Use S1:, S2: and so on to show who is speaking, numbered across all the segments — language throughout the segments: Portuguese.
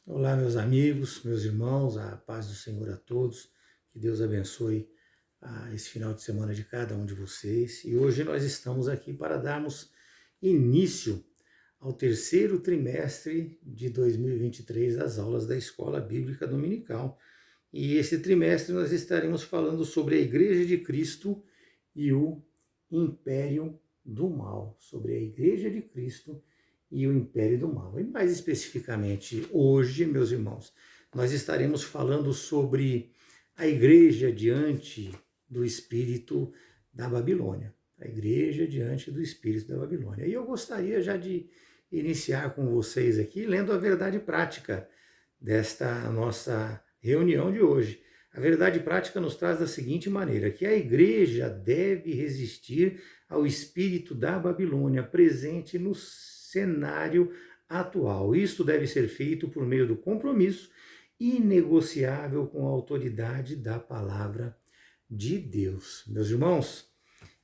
S1: Olá, meus amigos, meus irmãos, a paz do Senhor a todos. Que Deus abençoe esse final de semana de cada um de vocês. E hoje nós estamos aqui para darmos início ao terceiro trimestre de 2023 das aulas da Escola Bíblica Dominical. E esse trimestre nós estaremos falando sobre a Igreja de Cristo e o Império do Mal. Sobre a Igreja de Cristo e o Império do Mal. E mais especificamente hoje, meus irmãos, nós estaremos falando sobre a igreja diante do espírito da Babilônia. A igreja diante do espírito da Babilônia. E eu gostaria já de iniciar com vocês aqui lendo a verdade prática desta nossa reunião de hoje. A verdade prática nos traz da seguinte maneira, que a igreja deve resistir ao espírito da Babilônia presente no cenário atual. Isto deve ser feito por meio do compromisso inegociável com a autoridade da palavra de Deus. Meus irmãos,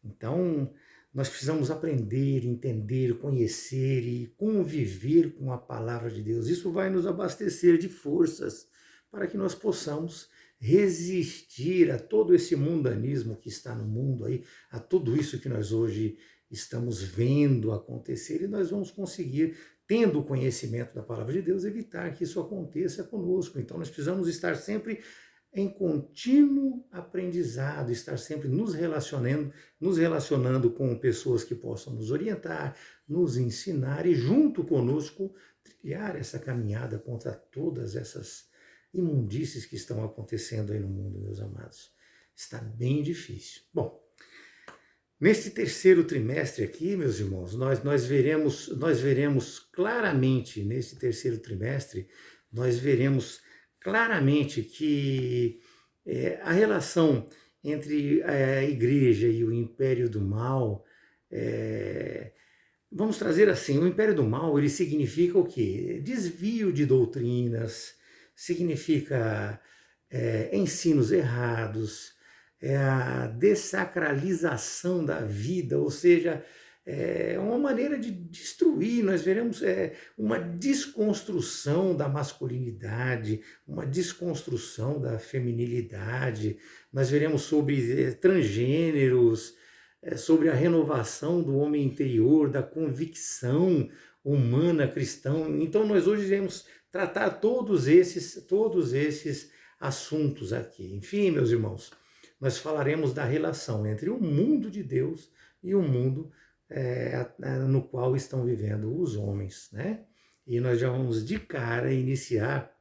S1: então nós precisamos aprender, entender, conhecer e conviver com a palavra de Deus. Isso vai nos abastecer de forças para que nós possamos resistir a todo esse mundanismo que está no mundo aí, a tudo isso que nós hoje estamos vendo acontecer, e nós vamos conseguir, tendo o conhecimento da palavra de Deus, evitar que isso aconteça conosco. Então nós precisamos estar sempre em contínuo aprendizado, estar sempre nos relacionando com pessoas que possam nos orientar, nos ensinar e junto conosco trilhar essa caminhada contra todas essas imundícies que estão acontecendo aí no mundo, meus amados. Está bem difícil. Bom, neste terceiro trimestre aqui, meus irmãos, nós veremos claramente, nesse terceiro trimestre, nós veremos claramente que a relação entre a igreja e o império do mal, vamos trazer assim, o império do mal, ele significa o quê? Desvio de doutrinas, significa ensinos errados, a dessacralização da vida, ou seja, uma maneira de destruir. Nós veremos uma desconstrução da masculinidade, uma desconstrução da feminilidade, nós veremos sobre transgêneros, sobre a renovação do homem interior, da convicção humana cristã. Então nós hoje iremos tratar todos esses assuntos aqui. Enfim, meus irmãos, nós falaremos da relação entre o mundo de Deus e o mundo no qual estão vivendo os homens, né? E nós já vamos de cara iniciar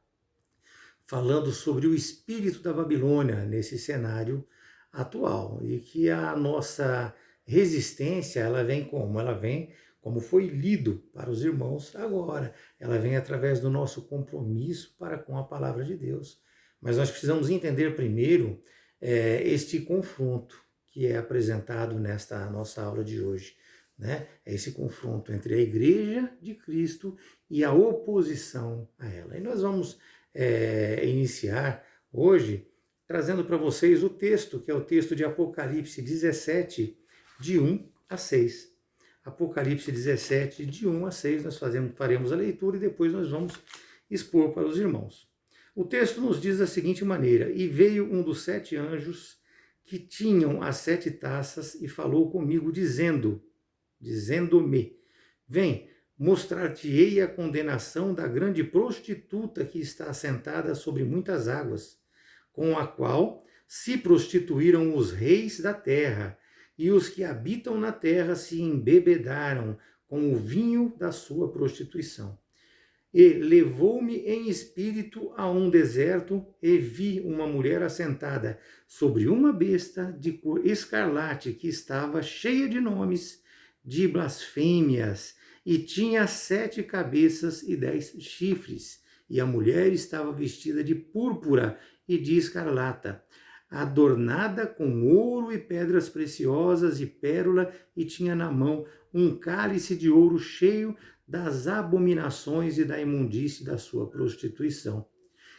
S1: falando sobre o espírito da Babilônia nesse cenário atual, e que a nossa resistência, ela vem como? Ela vem como foi lido para os irmãos agora. Ela vem através do nosso compromisso para com a palavra de Deus. Mas nós precisamos entender primeiro este confronto que é apresentado nesta nossa aula de hoje, né? É esse confronto entre a Igreja de Cristo e a oposição a ela. E nós vamos iniciar hoje trazendo para vocês o texto, que é o texto de Apocalipse 17, de 1 a 6. Apocalipse 17, de 1 a 6, nós faremos a leitura e depois nós vamos expor para os irmãos. O texto nos diz da seguinte maneira: E veio um dos 7 anjos que tinham as 7 taças e falou comigo, dizendo-me, vem, mostrar-te-ei a condenação da grande prostituta que está assentada sobre muitas águas, com a qual se prostituíram os reis da terra, e os que habitam na terra se embebedaram com o vinho da sua prostituição. E levou-me em espírito a um deserto, e vi uma mulher assentada sobre uma besta de cor escarlate, que estava cheia de nomes, de blasfêmias, e tinha 7 cabeças e 10 chifres. E a mulher estava vestida de púrpura e de escarlata, adornada com ouro e pedras preciosas e pérola, e tinha na mão um cálice de ouro cheio das abominações e da imundície da sua prostituição.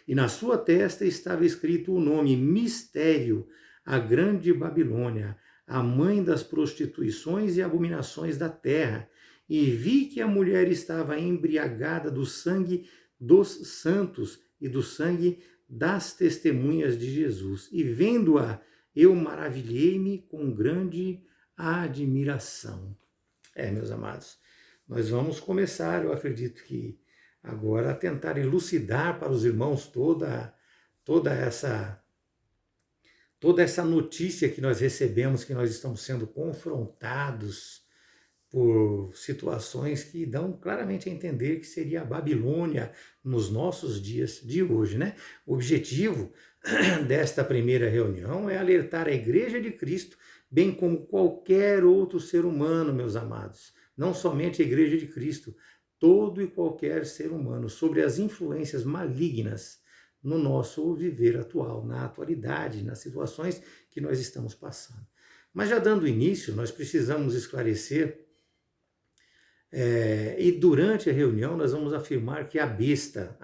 S1: E na sua testa estava escrito o nome Mistério, a grande Babilônia, a mãe das prostituições e abominações da terra. E vi que a mulher estava embriagada do sangue dos santos e do sangue das testemunhas de Jesus. E vendo-a, eu maravilhei-me com grande admiração. Meus amados, nós vamos começar, eu acredito que agora, a tentar elucidar para os irmãos toda essa notícia que nós recebemos, que nós estamos sendo confrontados por situações que dão claramente a entender que seria a Babilônia nos nossos dias de hoje, né? O objetivo desta primeira reunião é alertar a Igreja de Cristo, bem como qualquer outro ser humano, meus amados, não somente a Igreja de Cristo, todo e qualquer ser humano, sobre as influências malignas no nosso viver atual, na atualidade, nas situações que nós estamos passando. Mas já dando início, nós precisamos esclarecer, e durante a reunião nós vamos afirmar que a besta,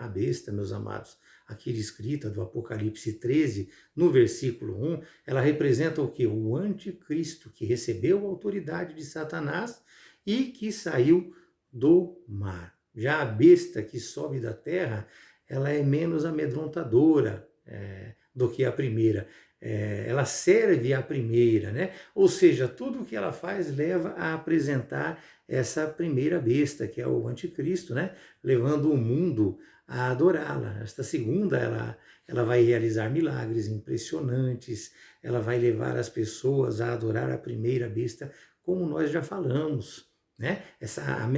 S1: meus amados, aqui descrita do Apocalipse 13, no versículo 1, ela representa o quê? O anticristo, que recebeu a autoridade de Satanás e que saiu do mar. Já a besta que sobe da terra, ela é menos amedrontadora do que a primeira. Ela serve à primeira, né? Ou seja, tudo o que ela faz leva a apresentar essa primeira besta, que é o anticristo, né? Levando o mundo a adorá-la. Esta segunda, ela vai realizar milagres impressionantes, ela vai levar as pessoas a adorar a primeira besta, como nós já falamos, né?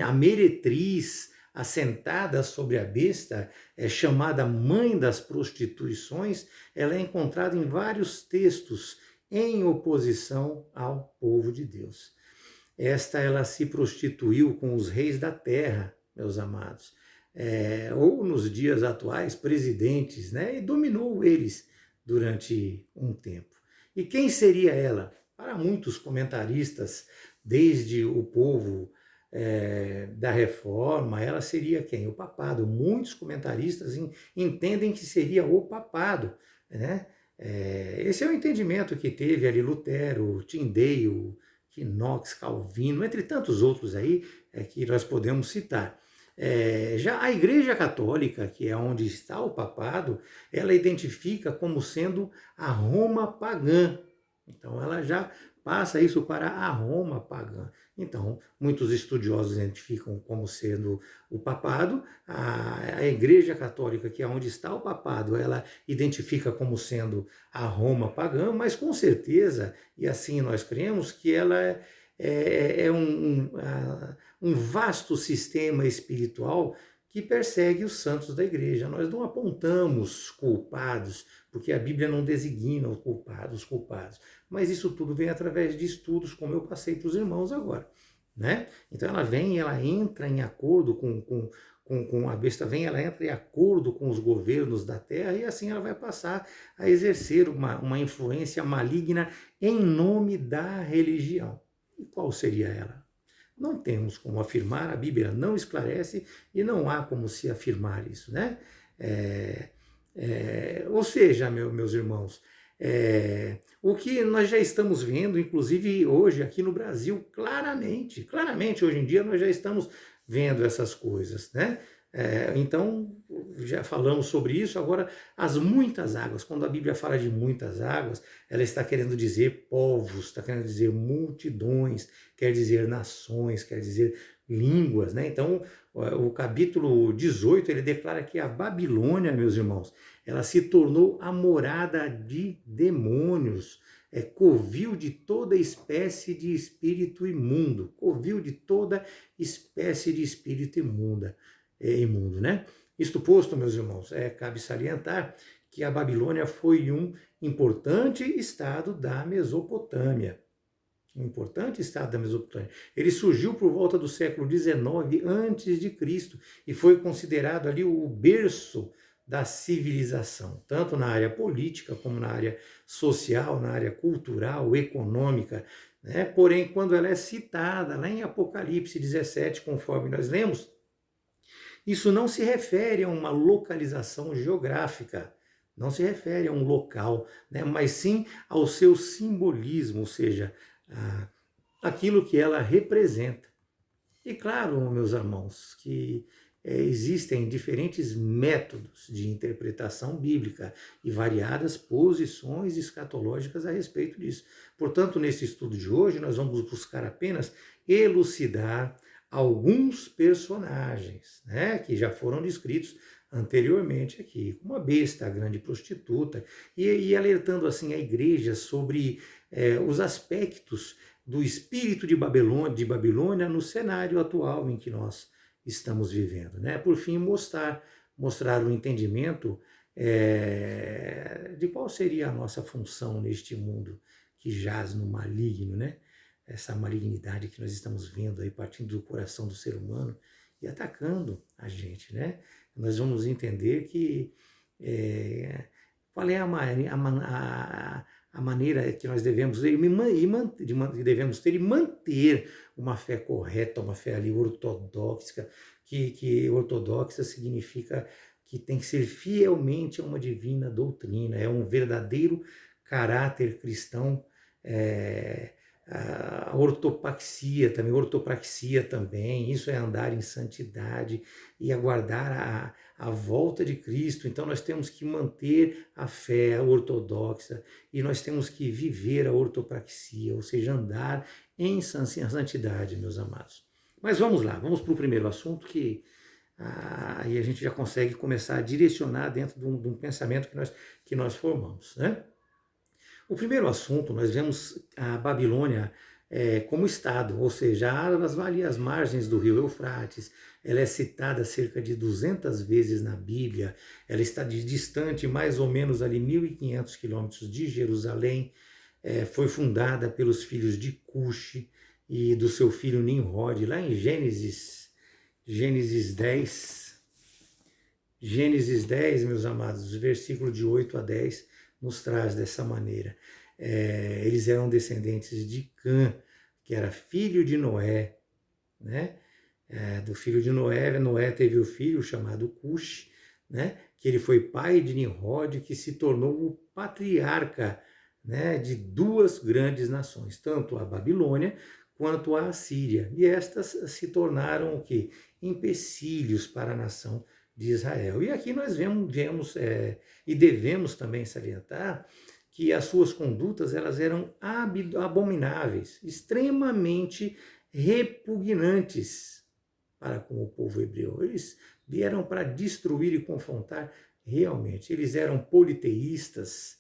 S1: A meretriz assentada sobre a besta, chamada mãe das prostituições, ela é encontrada em vários textos em oposição ao povo de Deus. Ela se prostituiu com os reis da terra, meus amados, ou nos dias atuais, presidentes, né? E dominou eles durante um tempo. E quem seria ela? Para muitos comentaristas, desde o povo da Reforma, ela seria quem? O papado. Muitos comentaristas entendem que seria o papado, né? Esse é o entendimento que teve ali Lutero, Tyndale, Knox, Calvino, entre tantos outros aí que nós podemos citar. Já a Igreja Católica, que é onde está o papado, ela identifica como sendo a Roma pagã. Então ela já passa isso para a Roma pagã. Então, muitos estudiosos identificam como sendo o papado, a Igreja Católica, que é onde está o papado, ela identifica como sendo a Roma pagã, mas com certeza, e assim nós cremos, que ela é um vasto sistema espiritual que persegue os santos da igreja. Nós não apontamos culpados, porque a Bíblia não designa os culpados, mas isso tudo vem através de estudos, como eu passei para os irmãos agora, né? Então ela entra em acordo com a besta, ela entra em acordo com os governos da terra e assim ela vai passar a exercer uma influência maligna em nome da religião. E qual seria ela? Não temos como afirmar, a Bíblia não esclarece e não há como se afirmar isso, né? Ou seja, meus irmãos, o que nós já estamos vendo, inclusive hoje aqui no Brasil, claramente hoje em dia nós já estamos vendo essas coisas, né? Então, já falamos sobre isso. Agora, as muitas águas, quando a Bíblia fala de muitas águas, ela está querendo dizer povos, está querendo dizer multidões, quer dizer nações, quer dizer línguas, né? Então, o capítulo 18, ele declara que a Babilônia, meus irmãos, ela se tornou a morada de demônios, covil de toda espécie de espírito imundo, covil de toda espécie de espírito imundo, né? Isto posto, meus irmãos, cabe salientar que a Babilônia foi um importante estado da Mesopotâmia. Ele surgiu por volta do século XIX a.C. e foi considerado ali o berço da civilização, tanto na área política como na área social, na área cultural, econômica, né? Porém, quando ela é citada lá em Apocalipse 17, conforme nós lemos, isso não se refere a uma localização geográfica, não se refere a um local, né? Mas sim ao seu simbolismo, ou seja, aquilo que ela representa. E claro, meus irmãos, que existem diferentes métodos de interpretação bíblica e variadas posições escatológicas a respeito disso. Portanto, nesse estudo de hoje, nós vamos buscar apenas elucidar alguns personagens, né, que já foram descritos anteriormente aqui, como a besta, a grande prostituta, e alertando assim a igreja sobre os aspectos do espírito de Babilônia no cenário atual em que nós estamos vivendo, né? Por fim, mostrar o entendimento de qual seria a nossa função neste mundo que jaz no maligno, né? Essa malignidade que nós estamos vendo aí partindo do coração do ser humano e atacando a gente, né? Nós vamos entender que qual é a maneira que nós devemos ter e manter uma fé correta, uma fé ali ortodoxa, que ortodoxa significa que tem que ser fielmente a uma divina doutrina, é um verdadeiro caráter cristão, a ortopraxia também, isso é andar em santidade e aguardar a volta de Cristo. Então nós temos que manter a fé ortodoxa e nós temos que viver a ortopraxia, ou seja, andar em santidade, meus amados. Mas vamos lá, vamos para o primeiro assunto que aí a gente já consegue começar a direcionar dentro de um pensamento que nós formamos, né? O primeiro assunto, nós vemos a Babilônia como Estado, ou seja, ali às margens do rio Eufrates, ela é citada cerca de 200 vezes na Bíblia, ela está distante mais ou menos ali 1.500 quilômetros de Jerusalém, foi fundada pelos filhos de Cuxi e do seu filho Nimrod, lá em Gênesis 10. Gênesis 10, meus amados, versículo de 8 a 10, nos traz dessa maneira. Eles eram descendentes de Cã, que era filho de Noé, né? Do filho de Noé, Noé teve o filho chamado Cuxi, né? Que ele foi pai de Nimrod, que se tornou o patriarca, né, de duas grandes nações, tanto a Babilônia quanto a Assíria. E estas se tornaram o quê? Empecilhos para a nação de Israel. E aqui nós vemos e devemos também salientar que as suas condutas elas eram abomináveis, extremamente repugnantes para com o povo hebreu. Eles vieram para destruir e confrontar realmente. Eles eram politeístas,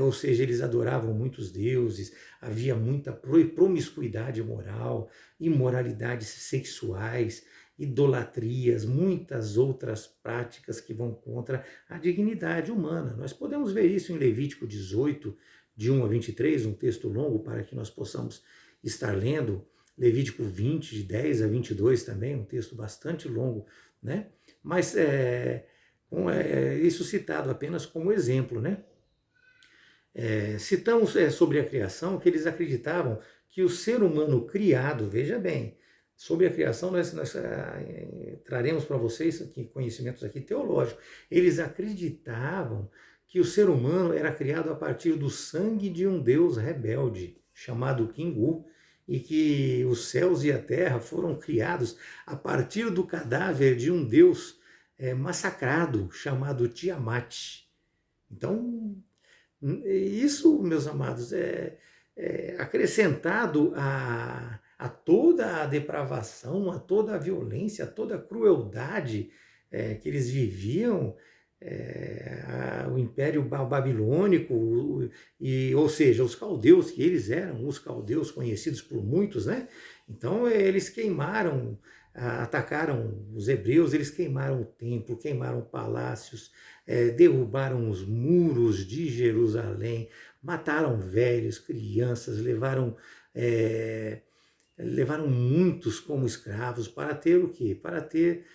S1: ou seja, eles adoravam muitos deuses, havia muita promiscuidade moral, imoralidades sexuais, idolatrias, muitas outras práticas que vão contra a dignidade humana. Nós podemos ver isso em Levítico 18, de 1 a 23, um texto longo para que nós possamos estar lendo. Levítico 20, de 10 a 22 também, um texto bastante longo, né? Mas isso citado apenas como exemplo, né? Citamos sobre a criação que eles acreditavam que o ser humano criado, veja bem, sobre a criação nós traremos para vocês aqui, conhecimentos aqui teológicos. Eles acreditavam que o ser humano era criado a partir do sangue de um deus rebelde, chamado Kingu, e que os céus e a terra foram criados a partir do cadáver de um deus massacrado, chamado Tiamat. Então, isso, meus amados, acrescentado a toda a depravação, a toda a violência, a toda a crueldade que eles viviam, o Império Babilônico, ou seja, os caldeus, que eles eram os caldeus conhecidos por muitos, né? Então eles queimaram, atacaram os hebreus, eles queimaram o templo, queimaram palácios, derrubaram os muros de Jerusalém, mataram velhos, crianças, levaram muitos como escravos para ter o quê? Para ter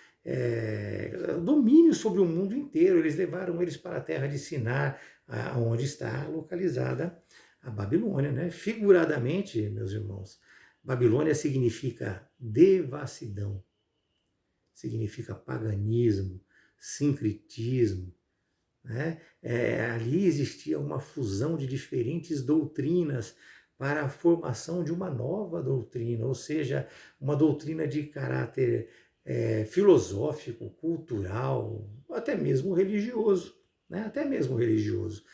S1: domínio sobre o mundo inteiro. Eles levaram eles para a terra de Sinar, onde está localizada a Babilônia, né? Figuradamente, meus irmãos, Babilônia significa devassidão, significa paganismo, sincretismo, né? Ali existia uma fusão de diferentes doutrinas para a formação de uma nova doutrina, ou seja, uma doutrina de caráter filosófico, cultural, até mesmo religioso, né? Até mesmo religioso.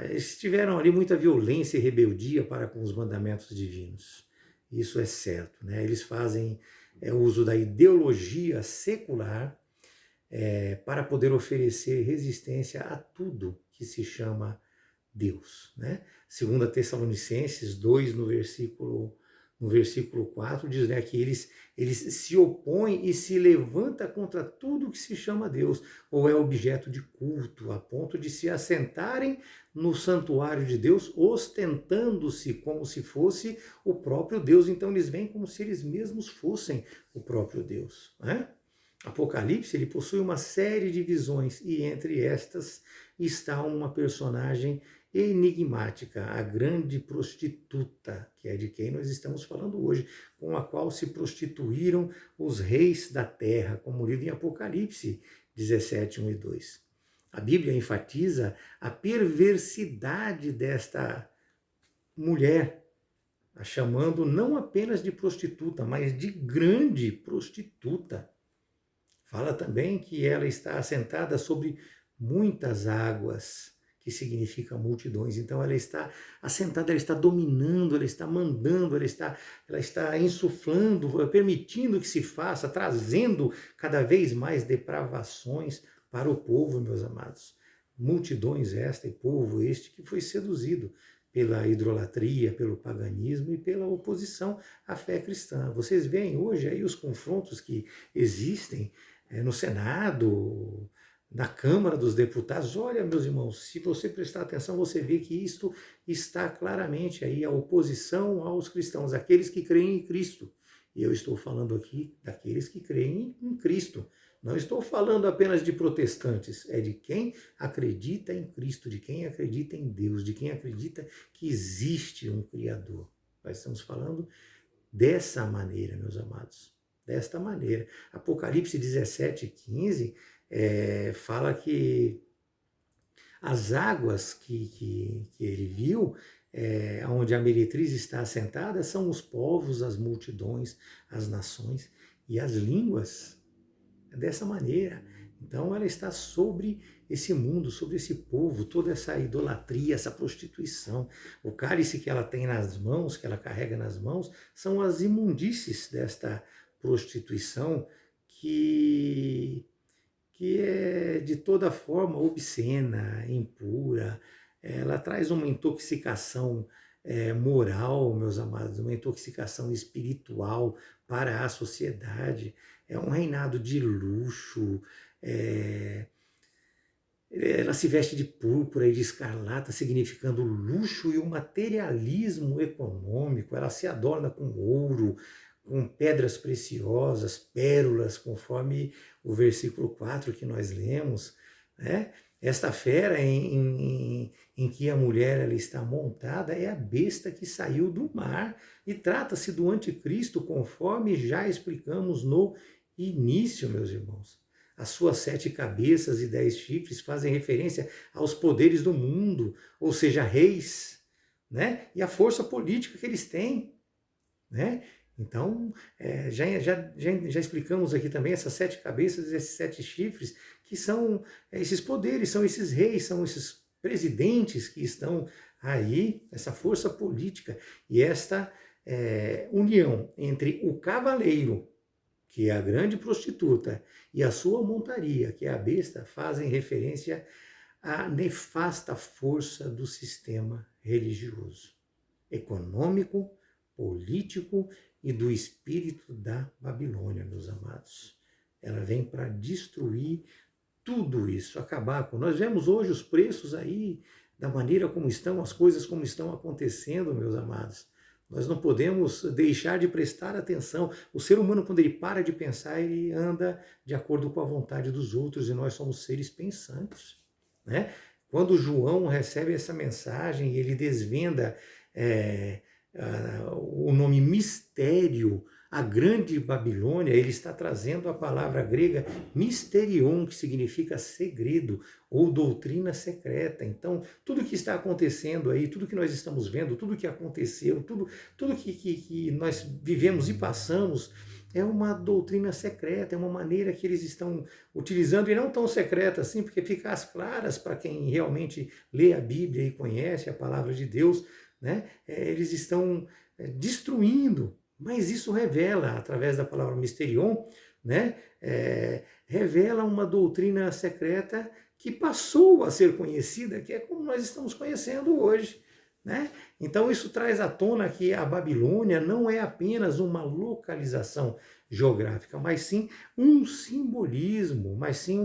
S1: Eles tiveram ali muita violência e rebeldia para com os mandamentos divinos. Isso é certo, né? Eles fazem uso da ideologia secular para poder oferecer resistência a tudo que se chama Deus, né? 2 Tessalonicenses 2, no versículo 4, diz, né, que eles se opõem e se levantam contra tudo que se chama Deus, ou é objeto de culto, a ponto de se assentarem no santuário de Deus, ostentando-se como se fosse o próprio Deus. Então eles veem como se eles mesmos fossem o próprio Deus, né? Apocalipse, ele possui uma série de visões, e entre estas está uma personagem enigmática, a grande prostituta, que é de quem nós estamos falando hoje, com a qual se prostituíram os reis da terra, como lido em Apocalipse 17, 1 e 2. A Bíblia enfatiza a perversidade desta mulher, a chamando não apenas de prostituta, mas de grande prostituta. Fala também que ela está assentada sobre muitas águas, que significa multidões. Então ela está assentada, ela está dominando, ela está mandando, ela está insuflando, permitindo que se faça, trazendo cada vez mais depravações para o povo, meus amados. Multidões esta e povo este que foi seduzido pela idolatria, pelo paganismo e pela oposição à fé cristã. Vocês veem hoje aí os confrontos que existem no Senado, na Câmara dos Deputados. Olha, meus irmãos, se você prestar atenção, você vê que isto está claramente aí, a oposição aos cristãos, aqueles que creem em Cristo. E eu estou falando aqui daqueles que creem em Cristo. Não estou falando apenas de protestantes, é de quem acredita em Cristo, de quem acredita em Deus, de quem acredita que existe um Criador. Nós estamos falando dessa maneira, meus amados, desta maneira. Apocalipse 17, 15 fala que as águas que ele viu, onde a meretriz está assentada, são os povos, as multidões, as nações e as línguas. Dessa maneira. Então ela está sobre esse mundo, sobre esse povo, toda essa idolatria, essa prostituição. O cálice que ela tem nas mãos, que ela carrega nas mãos, são as imundícies desta prostituição que é de toda forma obscena, impura. Ela traz uma intoxicação moral, meus amados, uma intoxicação espiritual para a sociedade. É um reinado de luxo, ela se veste de púrpura e de escarlata, significando luxo e o materialismo econômico. Ela se adorna com ouro, com pedras preciosas, pérolas, conforme o versículo 4 que nós lemos, né? Esta fera em que a mulher ela está montada é a besta que saiu do mar, e trata-se do anticristo, conforme já explicamos no início, meus irmãos. As suas 7 cabeças e 10 chifres fazem referência aos poderes do mundo, ou seja, reis, né? E a força política que eles têm, né? Então, já explicamos aqui também essas 7 cabeças e esses 7 chifres, que são esses poderes, são esses reis, são esses presidentes que estão aí, essa força política e esta união entre o cavaleiro, que é a grande prostituta, e a sua montaria, que é a besta, fazem referência à nefasta força do sistema religioso, econômico, político e do espírito da Babilônia, meus amados. Ela vem para destruir tudo isso, acabar com. Nós vemos hoje os preços aí, da maneira como estão, as coisas como estão acontecendo, meus amados. Nós não podemos deixar de prestar atenção. O ser humano, quando ele para de pensar, ele anda de acordo com a vontade dos outros, e nós somos seres pensantes, né? Quando João recebe essa mensagem, ele desvenda o nome mistério, a grande Babilônia. Ele está trazendo a palavra grega mysterion, que significa segredo ou doutrina secreta. Então, tudo que está acontecendo aí, tudo que nós estamos vendo, tudo que aconteceu, tudo que nós vivemos e passamos, é uma doutrina secreta, é uma maneira que eles estão utilizando, e não tão secreta assim, porque fica às claras para quem realmente lê a Bíblia e conhece a palavra de Deus, né? Eles estão destruindo, mas isso revela, através da palavra Mysterion, né? Revela uma doutrina secreta que passou a ser conhecida, que é como nós estamos conhecendo hoje, né? Então isso traz à tona que a Babilônia não é apenas uma localização geográfica, mas sim um simbolismo, mas sim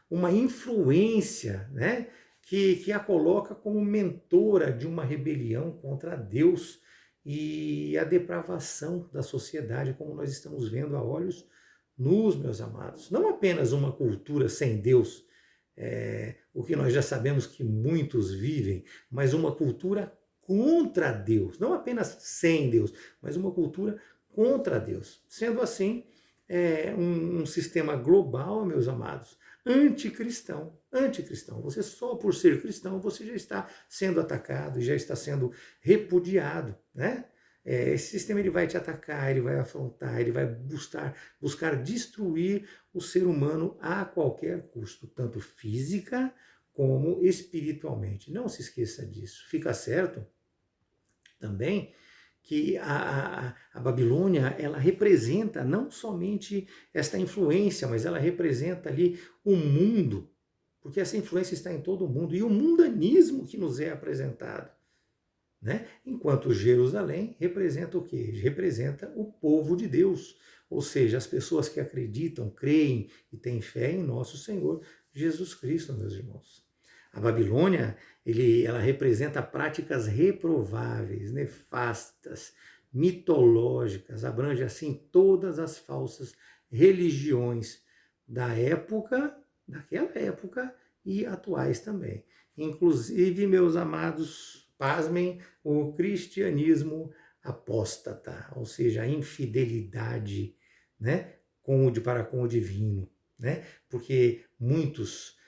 S1: uma influência, né? Que a coloca como mentora de uma rebelião contra Deus e a depravação da sociedade, como nós estamos vendo a olhos nus, meus amados. Não apenas uma cultura sem Deus, o que nós já sabemos que muitos vivem, mas uma cultura contra Deus, não apenas sem Deus, mas uma cultura contra Deus. Sendo assim, um sistema global, meus amados, anticristão. Anticristão. Você só por ser cristão, você já está sendo atacado, já está sendo repudiado, né? Esse sistema ele vai te atacar, ele vai afrontar, ele vai buscar destruir o ser humano a qualquer custo, tanto física como espiritualmente. Não se esqueça disso. Fica certo também que a Babilônia, ela representa não somente esta influência, mas ela representa ali o mundo, porque essa influência está em todo o mundo, e o mundanismo que nos é apresentado, né? Enquanto Jerusalém representa o quê? Representa o povo de Deus, ou seja, as pessoas que acreditam, creem e têm fé em nosso Senhor Jesus Cristo, meus irmãos. A Babilônia, ela representa práticas reprováveis, nefastas, mitológicas, abrange assim todas as falsas religiões da época, daquela época e atuais também. Inclusive, meus amados, pasmem, o cristianismo apóstata, ou seja, a infidelidade, né, para com o divino, né? Porque muitos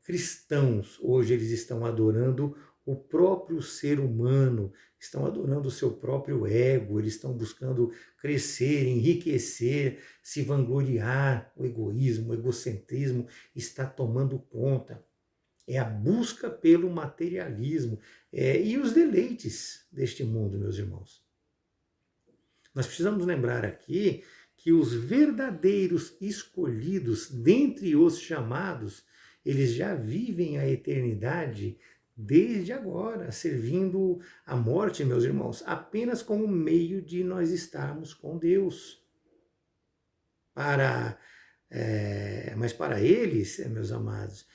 S1: cristãos hoje eles estão adorando o próprio ser humano, estão adorando o seu próprio ego, eles estão buscando crescer, enriquecer, se vangloriar. O egoísmo, o egocentrismo está tomando conta. É a busca pelo materialismo e os deleites deste mundo, meus irmãos. Nós precisamos lembrar aqui que os verdadeiros escolhidos dentre os chamados, eles já vivem a eternidade desde agora, servindo a morte, meus irmãos, apenas como meio de nós estarmos com Deus. Mas para eles, meus amados,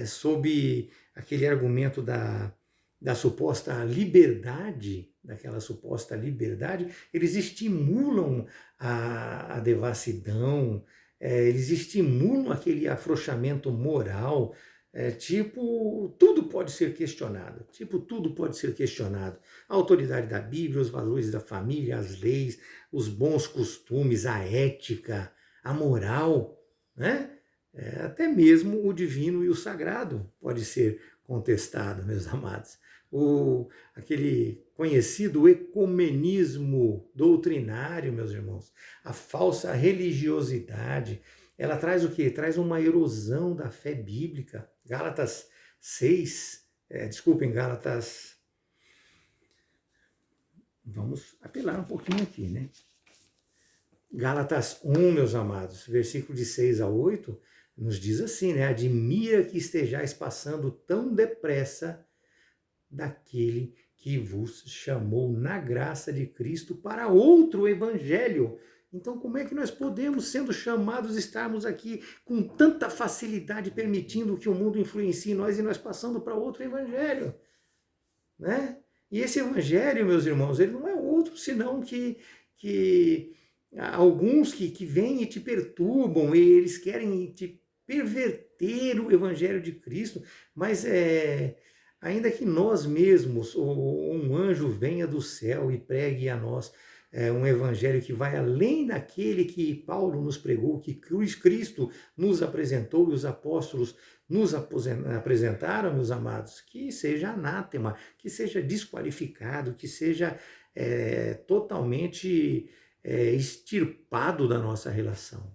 S1: sob aquele argumento da suposta liberdade, daquela suposta liberdade, eles estimulam a devassidão, eles estimulam aquele afrouxamento moral, tudo pode ser questionado, tudo pode ser questionado. A autoridade da Bíblia, os valores da família, as leis, os bons costumes, a ética, a moral, né? Até mesmo o divino e o sagrado pode ser contestado, meus amados. Aquele conhecido ecumenismo doutrinário, meus irmãos, a falsa religiosidade, ela traz o quê? Traz uma erosão da fé bíblica. Gálatas 6, Gálatas... Vamos apelar um pouquinho aqui, né? Gálatas 1, meus amados, versículo de 6 a 8, nos diz assim, né? Admira que estejais passando tão depressa daquele que vos chamou na graça de Cristo para outro evangelho. Então, como é que nós podemos, sendo chamados, estarmos aqui com tanta facilidade, permitindo que o mundo influencie nós e nós passando para outro evangelho, né? E esse evangelho, meus irmãos, ele não é outro senão que alguns que vêm e te perturbam, e eles querem te perverter o evangelho de Cristo, mas ainda que nós mesmos, ou um anjo venha do céu e pregue a nós um evangelho que vai além daquele que Paulo nos pregou, que Cristo nos apresentou e os apóstolos nos apresentaram, meus amados, que seja anátema, que seja desqualificado, que seja totalmente extirpado da nossa relação.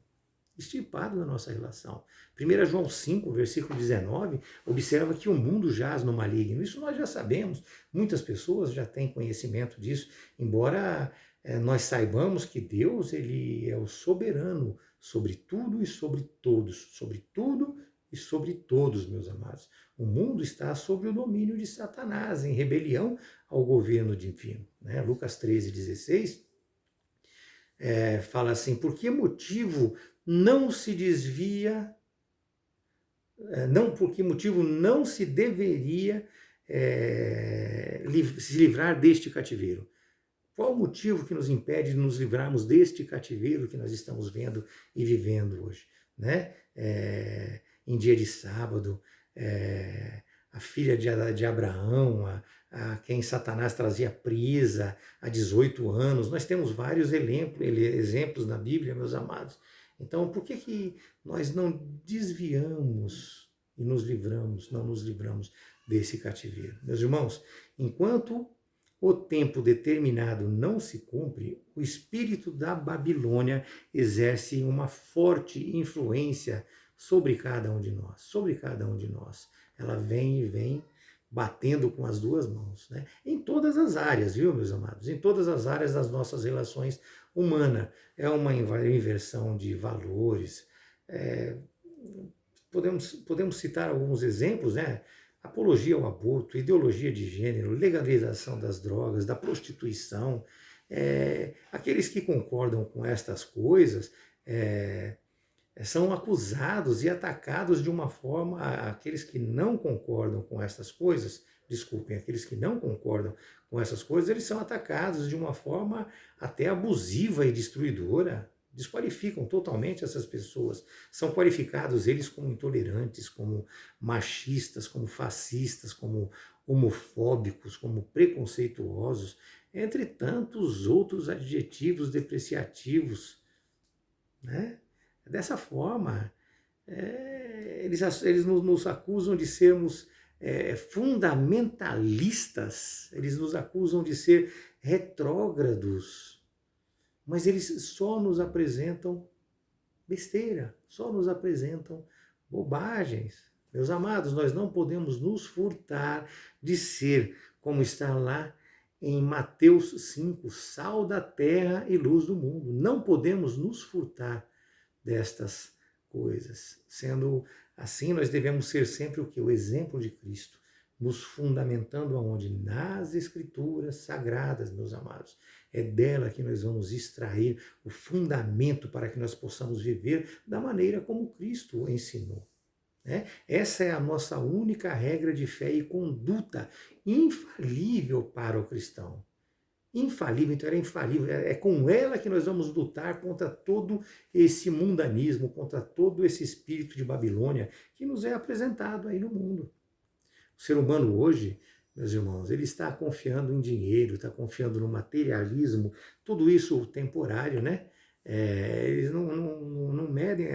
S1: Extirpado da nossa relação. 1 João 5, versículo 19, observa que o mundo jaz no maligno. Isso nós já sabemos, muitas pessoas já têm conhecimento disso, embora nós saibamos que Deus, ele é o soberano sobre tudo e sobre todos, sobre tudo e sobre todos, meus amados. O mundo está sob o domínio de Satanás, em rebelião ao governo divino. Né? Lucas 13:16 fala assim: por que motivo não se desvia, por que motivo não se deveria se livrar deste cativeiro? Qual o motivo que nos impede de nos livrarmos deste cativeiro que nós estamos vendo e vivendo hoje? Né? Em dia de sábado, a filha de Abraão, a quem Satanás trazia presa há 18 anos, nós temos vários exemplos na Bíblia, meus amados. Então, por que nós não desviamos e não nos livramos desse cativeiro? Meus irmãos, enquanto o tempo determinado não se cumpre, o espírito da Babilônia exerce uma forte influência sobre cada um de nós, Ela vem e vem batendo com as duas mãos, né? Em todas as áreas, viu, meus amados? Em todas as áreas das nossas relações humanas. É uma inversão de valores. Podemos citar alguns exemplos, né? Apologia ao aborto, ideologia de gênero, legalização das drogas, da prostituição. Aqueles que concordam com estas coisas são acusados e atacados de uma forma, aqueles que não concordam com essas coisas, aqueles que não concordam com essas coisas, eles são atacados de uma forma até abusiva e destruidora. Desqualificam totalmente essas pessoas. São qualificados eles como intolerantes, como machistas, como fascistas, como homofóbicos, como preconceituosos, entre tantos outros adjetivos depreciativos, né? Dessa forma, eles nos acusam de sermos fundamentalistas, eles nos acusam de ser retrógrados, mas eles só nos apresentam besteira, só nos apresentam bobagens. Meus amados, nós não podemos nos furtar de ser, como está lá em Mateus 5, sal da terra e luz do mundo. Não podemos nos furtar destas coisas. Sendo assim, nós devemos ser sempre o que? O exemplo de Cristo, nos fundamentando aonde? Nas Escrituras Sagradas, meus amados. É dela que nós vamos extrair o fundamento para que nós possamos viver da maneira como Cristo ensinou. Essa é a nossa única regra de fé e conduta infalível para o cristão. Infalível, então ela é infalível, é com ela que nós vamos lutar contra todo esse mundanismo, contra todo esse espírito de Babilônia que nos é apresentado aí no mundo. O ser humano hoje, meus irmãos, ele está confiando em dinheiro, está confiando no materialismo, tudo isso temporário, né? Eles não medem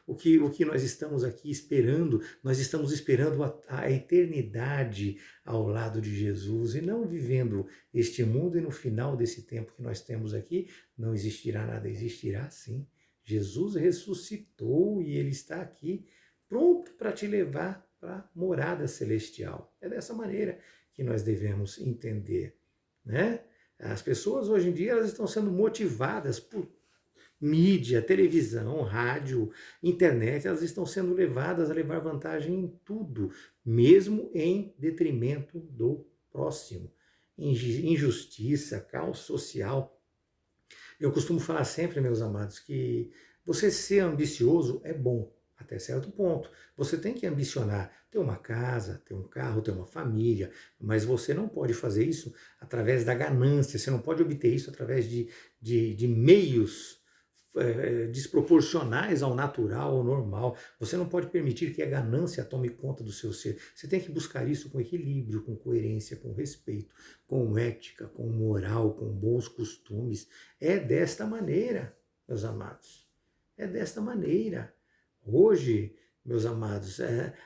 S1: o que nós estamos aqui esperando. Nós estamos esperando a eternidade ao lado de Jesus e não vivendo este mundo, e no final desse tempo que nós temos aqui não existirá nada, existirá sim. Jesus ressuscitou e ele está aqui pronto para te levar para a morada celestial. É dessa maneira que nós devemos entender, né? As pessoas hoje em dia elas estão sendo motivadas por mídia, televisão, rádio, internet, elas estão sendo levadas a levar vantagem em tudo, mesmo em detrimento do próximo. Injustiça, caos social. Eu costumo falar sempre, meus amados, que você ser ambicioso é bom, até certo ponto. Você tem que ambicionar ter uma casa, ter um carro, ter uma família, mas você não pode fazer isso através da ganância, você não pode obter isso através de meios desproporcionais ao natural, ao normal. Você não pode permitir que a ganância tome conta do seu ser. Você tem que buscar isso com equilíbrio, com coerência, com respeito, com ética, com moral, com bons costumes. É desta maneira, meus amados. É desta maneira. Hoje, meus amados,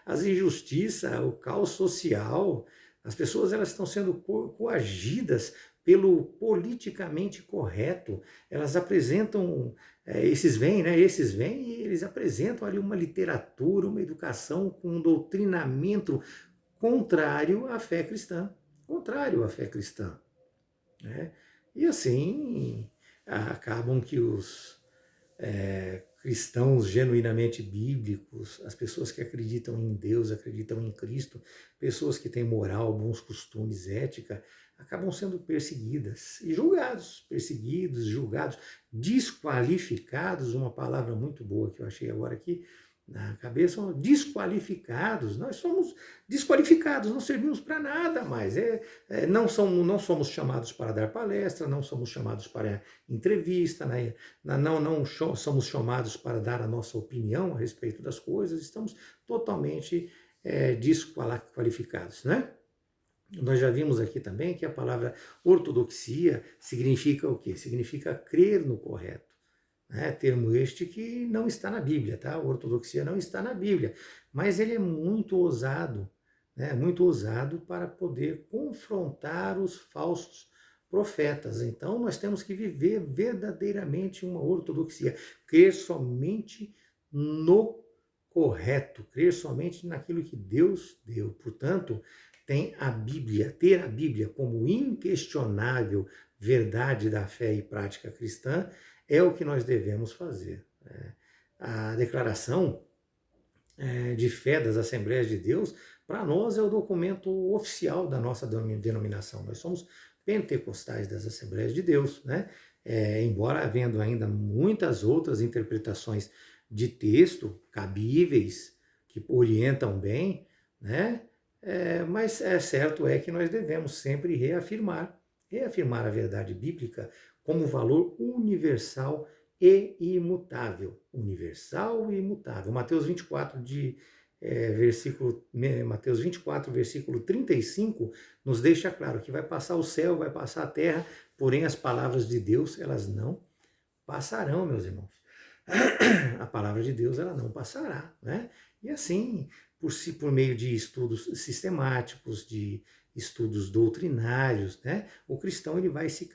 S1: as injustiças, o caos social, as pessoas elas estão sendo coagidas pelo politicamente correto. Elas apresentam, esses vêm, né? Esses vêm e eles apresentam ali uma literatura, uma educação com um doutrinamento contrário à fé cristã. Contrário à fé cristã. Né? E assim acabam que os cristãos genuinamente bíblicos, as pessoas que acreditam em Deus, acreditam em Cristo, pessoas que têm moral, bons costumes, ética, acabam sendo perseguidas e julgados, perseguidos, julgados, desqualificados, uma palavra muito boa que eu achei agora aqui na cabeça, são desqualificados. Nós somos desqualificados, não servimos para nada mais. Não somos chamados para dar palestra, não somos chamados para entrevista, né? Não somos chamados para dar a nossa opinião a respeito das coisas, estamos totalmente desqualificados, né? Nós já vimos aqui também que a palavra ortodoxia significa o quê? Significa crer no correto. Termo este que não está na Bíblia, tá? A ortodoxia não está na Bíblia, mas ele é muito ousado, né? Muito ousado para poder confrontar os falsos profetas. Então nós temos que viver verdadeiramente uma ortodoxia, crer somente no correto, crer somente naquilo que Deus deu. Portanto, ter a Bíblia como inquestionável verdade da fé e prática cristã é o que nós devemos fazer. A declaração de fé das Assembleias de Deus, para nós é o documento oficial da nossa denominação. Nós somos pentecostais das Assembleias de Deus, né? Embora havendo ainda muitas outras interpretações de texto cabíveis, que orientam bem, né? Mas certo é que nós devemos sempre reafirmar a verdade bíblica como valor universal e imutável. Universal e imutável. Mateus 24, versículo 35, nos deixa claro que vai passar o céu, vai passar a terra, porém as palavras de Deus, elas não passarão, meus irmãos. A palavra de Deus, ela não passará, né? E assim, por meio de estudos sistemáticos, de estudos doutrinários, né? O cristão ele vai se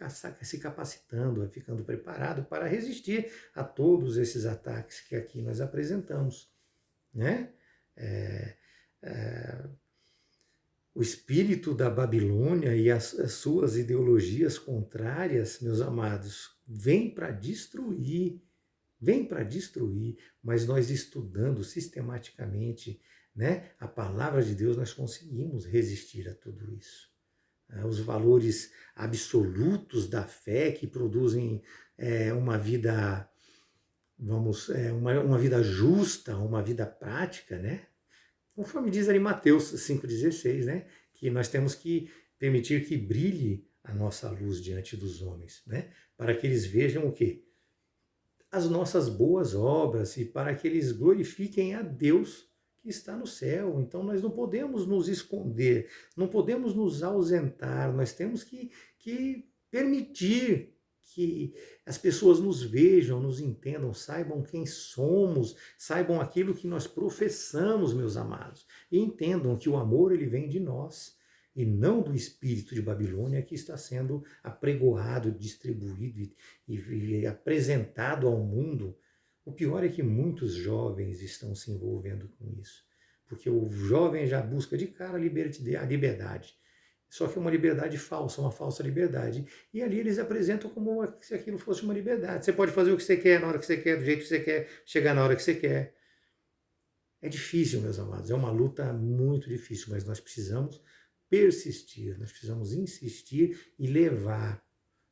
S1: capacitando, vai ficando preparado para resistir a todos esses ataques que aqui nós apresentamos, né? O espírito da Babilônia e as suas ideologias contrárias, meus amados, vem para destruir, mas nós estudando sistematicamente, né, a palavra de Deus, nós conseguimos resistir a tudo isso. Os valores absolutos da fé que produzem uma vida, uma vida justa, uma vida prática, né? Conforme diz ali Mateus 5,16, né? Que nós temos que permitir que brilhe a nossa luz diante dos homens, né? Para que eles vejam o quê? As nossas boas obras e para que eles glorifiquem a Deus que está no céu. Então nós não podemos nos esconder, não podemos nos ausentar, nós temos que permitir que as pessoas nos vejam, nos entendam, saibam quem somos, saibam aquilo que nós professamos, meus amados, e entendam que o amor ele vem de nós e não do espírito de Babilônia que está sendo apregoado, distribuído e apresentado ao mundo. O pior é que muitos jovens estão se envolvendo com isso, porque o jovem já busca de cara a liberdade. Só que é uma liberdade falsa, uma falsa liberdade. E ali eles apresentam como se aquilo fosse uma liberdade. Você pode fazer o que você quer, na hora que você quer, do jeito que você quer, chegar na hora que você quer. É difícil, meus amados, é uma luta muito difícil, mas nós precisamos persistir, nós precisamos insistir e levar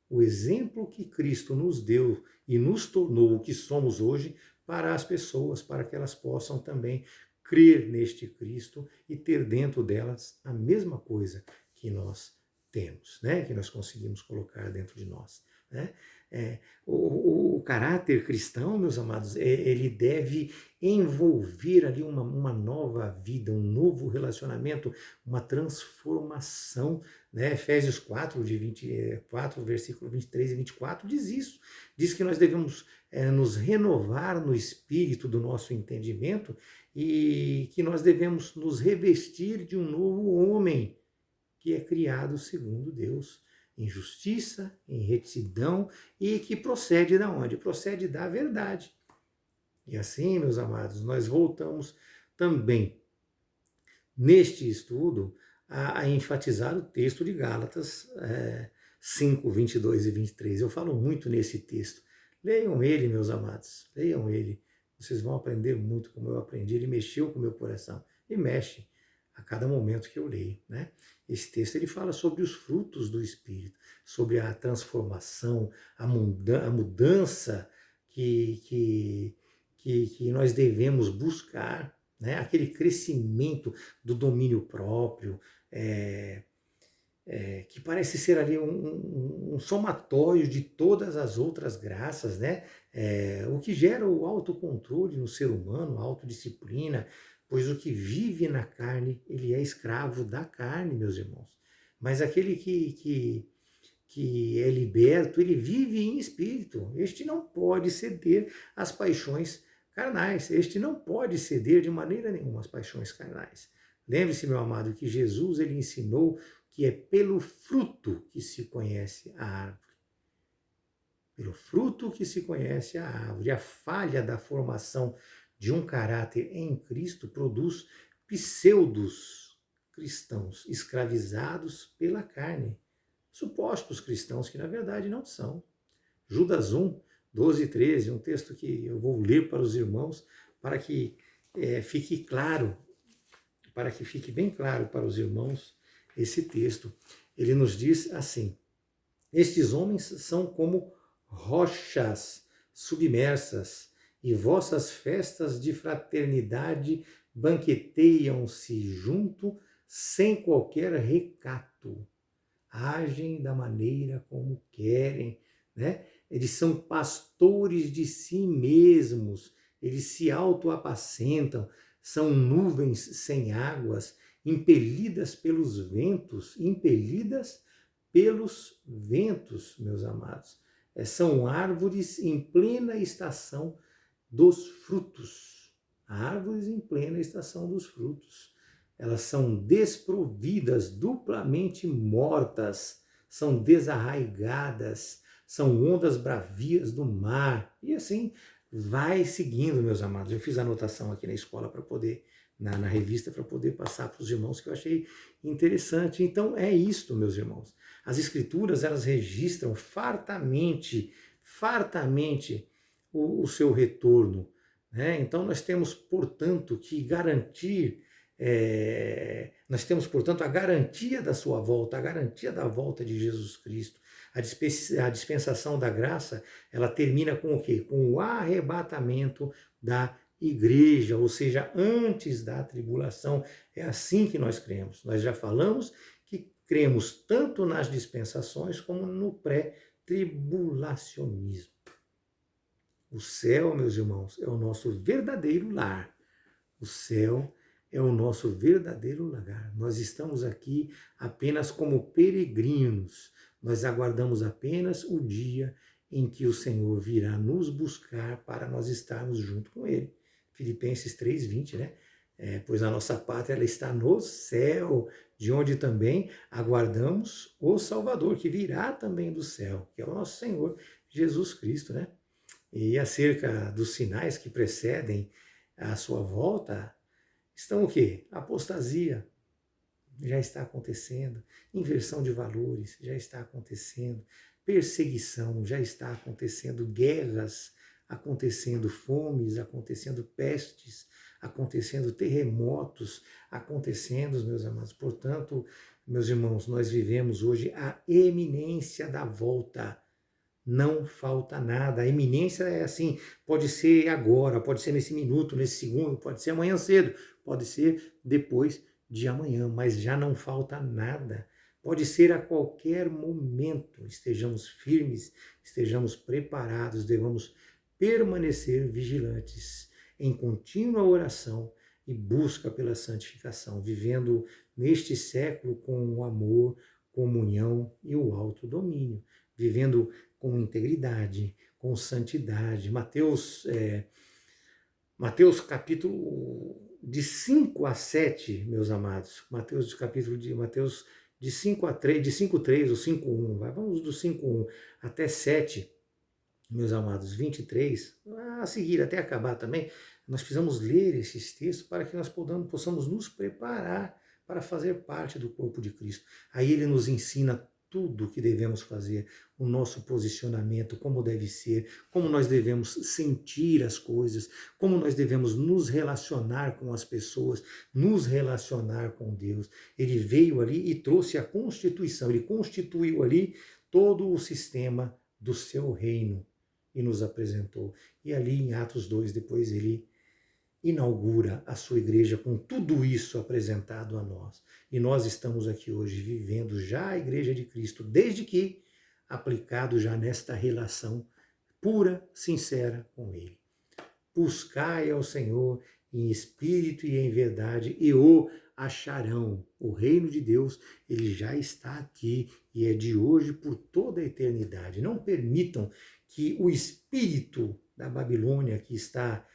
S1: o exemplo que Cristo nos deu e nos tornou o que somos hoje para as pessoas, para que elas possam também crer neste Cristo e ter dentro delas a mesma coisa que nós temos, né? Que nós conseguimos colocar dentro de nós, né? O caráter cristão, meus amados, ele deve envolver ali uma nova vida, um novo relacionamento, uma transformação, né? Efésios 4, versículo 23 e 24, diz isso. Diz que nós devemos nos renovar no espírito do nosso entendimento e que nós devemos nos revestir de um novo homem, que é criado segundo Deus. em justiça, em retidão e que procede da onde? Procede da verdade. E assim, meus amados, nós voltamos também neste estudo a enfatizar o texto de Gálatas 5, 22 e 23. Eu falo muito nesse texto. Leiam ele, meus amados, leiam ele. Vocês vão aprender muito como eu aprendi. Ele mexeu com o meu coração e mexe a cada momento que eu leio, né? Esse texto ele fala sobre os frutos do Espírito, sobre a transformação, a mudança que nós devemos buscar, né? Aquele crescimento do domínio próprio, que parece ser ali um somatório de todas as outras graças, né? O que gera o autocontrole no ser humano, a autodisciplina, pois o que vive na carne, ele é escravo da carne, meus irmãos. Mas aquele que é liberto, ele vive em espírito. Este não pode ceder às paixões carnais. Este não pode ceder de maneira nenhuma às paixões carnais. Lembre-se, meu amado, que Jesus ele ensinou que é pelo fruto que se conhece a árvore. Pelo fruto que se conhece a árvore. A falha da formação de um caráter em Cristo produz pseudos cristãos escravizados pela carne. Supostos cristãos que na verdade não são. Judas 1, 12 e 13, um texto que eu vou ler para os irmãos para que fique claro, para que fique bem claro para os irmãos esse texto. Ele nos diz assim: estes homens são como rochas submersas, e vossas festas de fraternidade banqueteiam-se junto sem qualquer recato. Agem da maneira como querem, né? Eles são pastores de si mesmos, eles se autoapacentam, são nuvens sem águas, impelidas pelos ventos, meus amados. São árvores em plena estação dos frutos. Árvores em plena estação dos frutos. Elas são desprovidas, duplamente mortas, são desarraigadas, são ondas bravias do mar. E assim vai seguindo, meus amados. Eu fiz anotação aqui na escola para poder, na revista, para poder passar para os irmãos, que eu achei interessante. Então é isto, meus irmãos. As escrituras, elas registram fartamente o seu retorno, né? Então nós temos, portanto, que garantir, nós temos, portanto, a garantia da sua volta, a garantia da volta de Jesus Cristo. A dispensação da graça, ela termina com o quê? Com o arrebatamento da igreja, ou seja, antes da tribulação. É assim que nós cremos. Nós já falamos que cremos tanto nas dispensações como no pré-tribulacionismo. O céu, meus irmãos, é o nosso verdadeiro lar. O céu é o nosso verdadeiro lugar. Nós estamos aqui apenas como peregrinos. Nós aguardamos apenas o dia em que o Senhor virá nos buscar para nós estarmos junto com Ele. Filipenses 3:20, né? Pois a nossa pátria ela está no céu, de onde também aguardamos o Salvador, que virá também do céu, que é o nosso Senhor Jesus Cristo, né? E acerca dos sinais que precedem a sua volta, estão o quê? Apostasia já está acontecendo, inversão de valores já está acontecendo, perseguição já está acontecendo, guerras acontecendo, fomes acontecendo, pestes acontecendo, terremotos acontecendo, meus amados. Portanto, meus irmãos, nós vivemos hoje a eminência da volta. Não falta nada. A iminência é assim, pode ser agora, pode ser nesse minuto, nesse segundo, pode ser amanhã cedo, pode ser depois de amanhã, mas já não falta nada. Pode ser a qualquer momento. Estejamos firmes, estejamos preparados, devemos permanecer vigilantes em contínua oração e busca pela santificação, vivendo neste século com o amor, comunhão e o autodomínio, vivendo com integridade, com santidade. Mateus capítulo de 5 a 7, meus amados. Mateus de 5 a 3, de 5:3 ou 5:1, vamos do 5:1 até 7, meus amados, 23, a seguir, até acabar também, nós precisamos ler esses textos para que nós possamos nos preparar para fazer parte do corpo de Cristo. Aí ele nos ensina tudo o que devemos fazer, o nosso posicionamento, como deve ser, como nós devemos sentir as coisas, como nós devemos nos relacionar com as pessoas, nos relacionar com Deus. Ele veio ali e trouxe a Constituição, ele constituiu ali todo o sistema do seu reino e nos apresentou. E ali em Atos 2, depois ele inaugura a sua igreja com tudo isso apresentado a nós. E nós estamos aqui hoje vivendo já a igreja de Cristo, desde que aplicado já nesta relação pura, sincera com Ele. Buscai ao Senhor em espírito e em verdade e o acharão. O reino de Deus, ele já está aqui e é de hoje por toda a eternidade. Não permitam que o espírito da Babilônia que está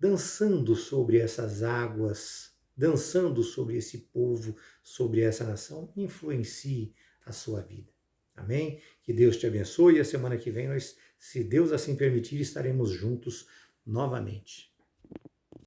S1: dançando sobre essas águas, dançando sobre esse povo, sobre essa nação, influencie a sua vida. Amém? Que Deus te abençoe e a semana que vem nós, se Deus assim permitir, estaremos juntos novamente.